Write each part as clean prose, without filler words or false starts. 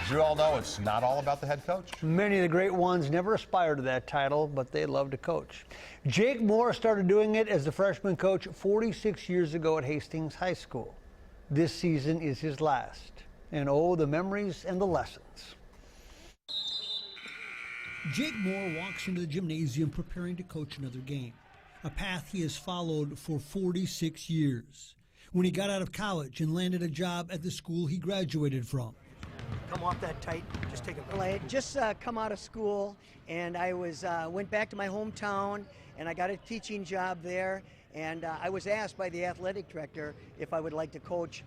As you all know, it's not all about the head coach. Many of the great ones never aspire to that title, but they love to coach. Jake Moore started doing it as the freshman coach 46 years ago at Hastings High School. This season is his last. And oh, the memories and the lessons. Jake Moore walks into the gymnasium preparing to coach another game, a path he has followed for 46 years. When he got out of college and landed a job at the school he graduated from. Come off that tight, just take it. Well, I had just come out of school, and I went back to my hometown, and I got a teaching job there, and I was asked by the athletic director if I would like to coach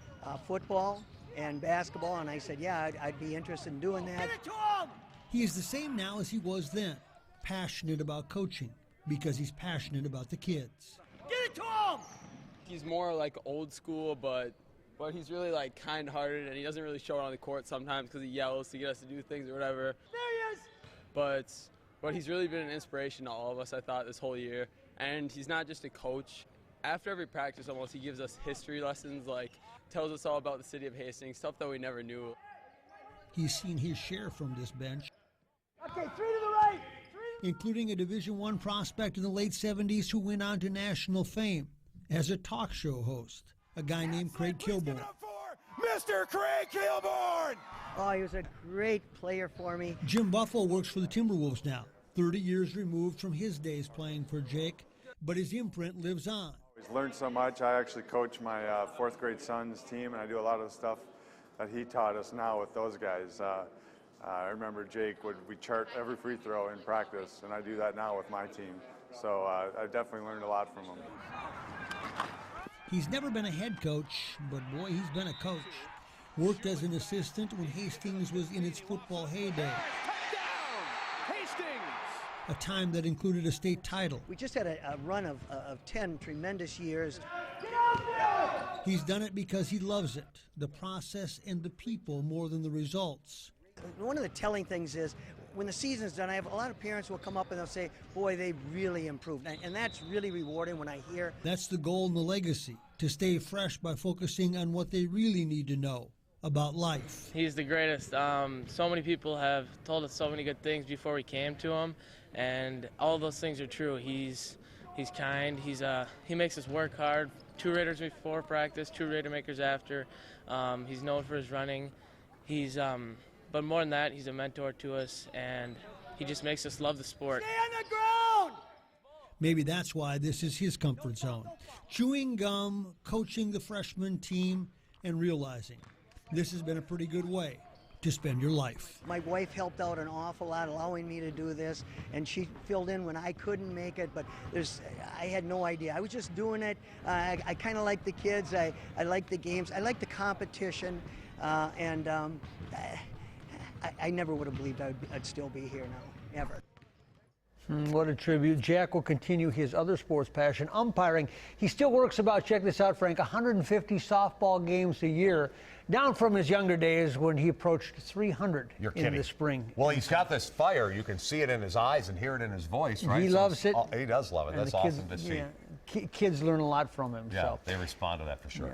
football and basketball, and I said, yeah, I'd be interested in doing that. Get it to him! He is the same now as he was then, passionate about coaching because he's passionate about the kids. Get it to him! He's more like old school, but he's really like kind-hearted, and he doesn't really show it on the court sometimes because he yells to get us to do things or whatever. There he is! But he's really been an inspiration to all of us, I thought, this whole year. And he's not just a coach. After every practice almost, he gives us history lessons, like tells us all about the city of Hastings, stuff that we never knew. He's seen his share from this bench. Okay, 3 to the right! Including a Division I prospect in the late 70s who went on to national fame as a talk show host, a guy named Craig Kilborn. Mr. Craig Kilborn! Oh, he was a great player for me. Jim Buffalo works for the Timberwolves now, 30 years removed from his days playing for Jake, but his imprint lives on. He's learned so much. I actually coach my 4th grade son's team, and I do a lot of the stuff that he taught us now with those guys. I remember Jake we chart every free throw in practice, and I do that now with my team. So I've definitely learned a lot from him. He's never been a head coach, but boy, he's been a coach. Worked as an assistant when Hastings was in its football heyday. A time that included a state title. We just had a run of 10 tremendous years. He's done it because he loves it, the process and the people more than the results. One of the telling things is, when the season's done, I have a lot of parents who will come up and they'll say, boy, they really improved. And that's really rewarding when I hear. That's the goal and the legacy, to stay fresh by focusing on what they really need to know about life. He's the greatest. So many people have told us so many good things before we came to him, and all those things are true. He's kind. He makes us work hard. 2 Raiders before practice, 2 Raider makers after. He's known for his running. But more than that, he's a mentor to us, and he just makes us love the sport. Stay on the ground! Maybe that's why this is his comfort zone. Chewing gum, coaching the freshman team, and realizing this has been a pretty good way to spend your life. My wife helped out an awful lot, allowing me to do this, and she filled in when I couldn't make it, but I had no idea. I was just doing it. I kind of like the kids. I like the games. I like the competition, and I never would have believed I'd still be here now, ever. What a tribute. Jack will continue his other sports passion, umpiring. He still works about, check this out, Frank, 150 softball games a year, down from his younger days when he approached 300 in the spring. Well, he's got this fire. You can see it in his eyes and hear it in his voice, right? He loves it. He does love it. That's awesome to see. Yeah, kids learn a lot from him. Yeah, they respond to that for sure. Yeah.